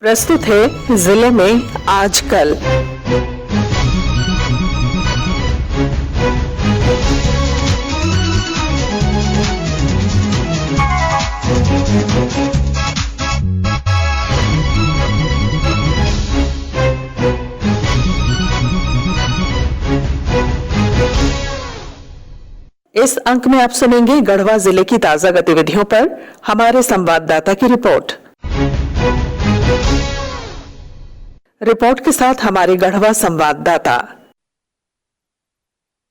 प्रस्तुत है जिले में आजकल। इस अंक में आप सुनेंगे गढ़वा जिले की ताजा गतिविधियों पर हमारे संवाददाता की रिपोर्ट के साथ हमारे गढ़वा संवाददाता।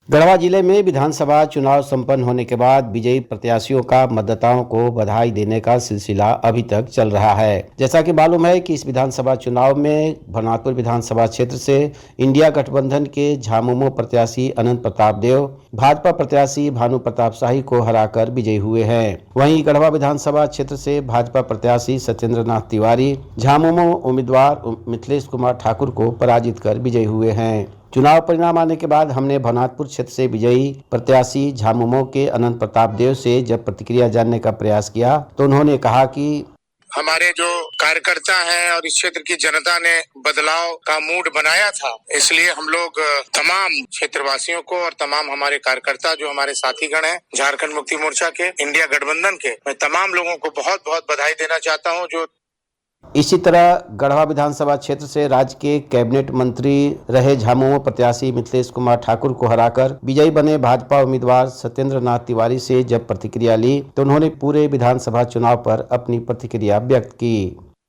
गढ़वा जिले में विधानसभा चुनाव संपन्न होने के बाद विजयी प्रत्याशियों का मतदाताओं को बधाई देने का सिलसिला अभी तक चल रहा है। जैसा कि मालूम है कि इस विधानसभा चुनाव में भरनाथपुर विधानसभा क्षेत्र से इंडिया गठबंधन के झामुमो प्रत्याशी अनंत प्रताप देव भाजपा प्रत्याशी भानु प्रताप शाही को हराकर विजयी हुए हैं। वहीं गढ़वा विधानसभा क्षेत्र से भाजपा प्रत्याशी सत्येंद्र नाथ तिवारी झामुमो उम्मीदवार मिथिलेश कुमार ठाकुर को पराजित कर विजयी हुए हैं। चुनाव परिणाम आने के बाद हमने भरनाथपुर क्षेत्र से विजयी प्रत्याशी झामुमो के अनंत प्रताप देव से जब प्रतिक्रिया जानने का प्रयास किया तो उन्होंने कहा कि हमारे जो कार्यकर्ता हैं और इस क्षेत्र की जनता ने बदलाव का मूड बनाया था, इसलिए हम लोग तमाम क्षेत्रवासियों को और तमाम हमारे कार्यकर्ता जो हमारे साथीगण हैं झारखंड मुक्ति मोर्चा के, इंडिया गठबंधन के, मैं तमाम लोगों को बहुत बहुत बधाई देना चाहता हूं। जो इसी तरह गढ़वा विधानसभा क्षेत्र से राज्य के कैबिनेट मंत्री रहे झामुमो प्रत्याशी मिथिलेश कुमार ठाकुर को हराकर विजयी बने भाजपा उम्मीदवार सत्येंद्र नाथ तिवारी से जब प्रतिक्रिया ली तो उन्होंने पूरे विधानसभा चुनाव पर अपनी प्रतिक्रिया व्यक्त की।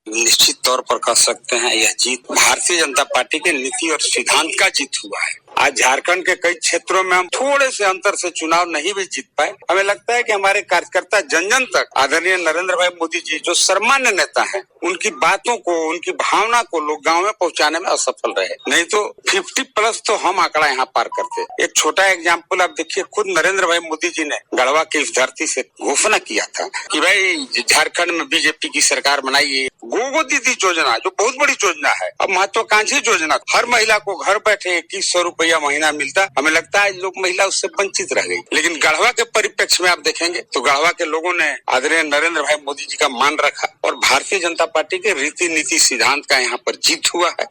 निश्चित तौर पर कह सकते हैं यह जीत भारतीय जनता पार्टी के नीति और सिद्धांत का जीत हुआ है। आज झारखंड के कई क्षेत्रों में हम थोड़े से अंतर से चुनाव नहीं भी जीत पाए। हमें लगता है कि हमारे कार्यकर्ता जन जन तक आदरणीय नरेंद्र भाई मोदी जी जो सर्वमान्य नेता हैं, उनकी बातों को, उनकी भावना को लोग गांव में पहुंचाने में असफल रहे। नहीं तो 50+ तो हम आंकड़ा यहाँ पार करते। एक छोटा एग्जाम्पल आप देखिए, खुद नरेंद्र भाई मोदी जी ने गढ़वा की इस धरती से घोषणा किया था कि भाई झारखंड में बीजेपी की सरकार बनाइए। गोगो दीदी योजना जो बहुत बड़ी योजना है, अब महत्वाकांक्षी योजना, हर महिला को घर बैठे 2100 रुपया महीना मिलता। हमें लगता है लोग महिला उससे वंचित रह गई, लेकिन गढ़वा के परिप्रेक्ष्य में आप देखेंगे तो गढ़वा के लोगों ने आदरणीय नरेंद्र भाई मोदी जी का मान रखा और भारतीय जनता पार्टी के रीति नीति सिद्धांत का यहाँ पर जीत हुआ है।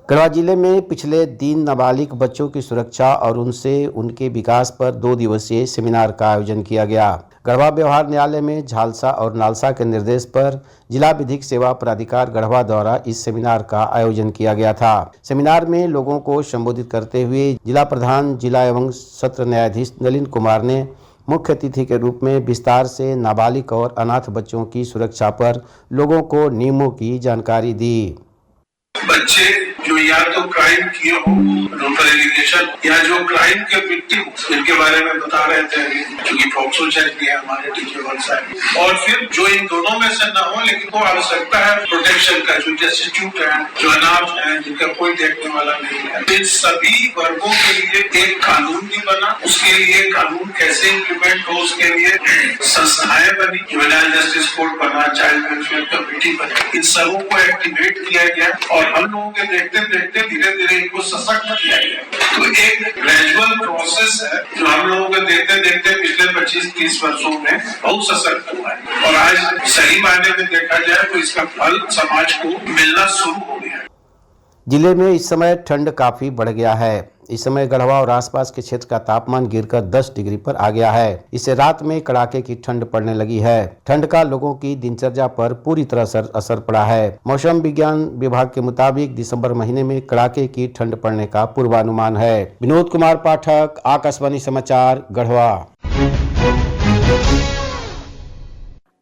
गढ़वा जिले में पिछले दिन नाबालिग बच्चों की सुरक्षा और उनके विकास पर 2 दिवसीय सेमिनार का आयोजन किया गया। गढ़वा व्यवहार न्यायालय में झालसा और नालसा के निर्देश पर जिला विधिक सेवा प्राधिकार गढ़वा द्वारा इस सेमिनार का आयोजन किया गया था। सेमिनार में लोगों को संबोधित करते हुए जिला प्रधान जिला एवं सत्र न्यायाधीश नलिन कुमार ने मुख्य अतिथि के रूप में विस्तार से नाबालिग और अनाथ बच्चों की सुरक्षा पर लोगों को नियमों की जानकारी दी। बच्चे जो या तो क्राइम किए हो, नोटल एलिगेशन, या जो क्राइम के विक्टिम, इनके बारे में बता रहे थे क्योंकि पॉक्सो चेक किया हमारे टीचर वन साहब। और फिर जो इन दोनों में से न हो लेकिन को आवश्यकता है प्रोटेक्शन का, जो डेस्टिट्यूट है, जो अनाथ है, जिनका कोई देखने वाला नहीं है, इन सभी वर्गों के लिए एक कानून भी बना। उसके लिए कानून कैसे इम्प्लीमेंट हो, उसके लिए संस्थाएं बनी, जुवेनाइल जस्टिस कोर्ट बना, चाइल्ड वेलफेयर कमेटी बनी। इन सबों को एक्टिवेट किया गया और हम लोगों के देखते देखते धीरे धीरे इनको सशक्त किया गया। तो एक ग्रेजुअल प्रोसेस है जो हम लोगों को देखते देखते पिछले 25-30 वर्षों में बहुत सशक्त हुआ है और आज सही मायने में देखा जाए तो इसका फल समाज को मिलना शुरू हो गया है। जिले में इस समय ठंड काफी बढ़ गया है। इस समय गढ़वा और आसपास के क्षेत्र का तापमान गिरकर 10 डिग्री पर आ गया है। इससे रात में कड़ाके की ठंड पड़ने लगी है। ठंड का लोगों की दिनचर्या पर पूरी तरह असर पड़ा है। मौसम विज्ञान विभाग के मुताबिक दिसंबर महीने में कड़ाके की ठंड पड़ने का पूर्वानुमान है। विनोद कुमार पाठक, आकाशवाणी समाचार, गढ़वा।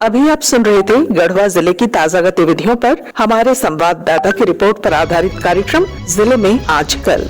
अभी आप सुन रहे थे गढ़वा जिले की ताजा गतिविधियों पर हमारे संवाददाता की रिपोर्ट पर आधारित कार्यक्रम जिले में आजकल।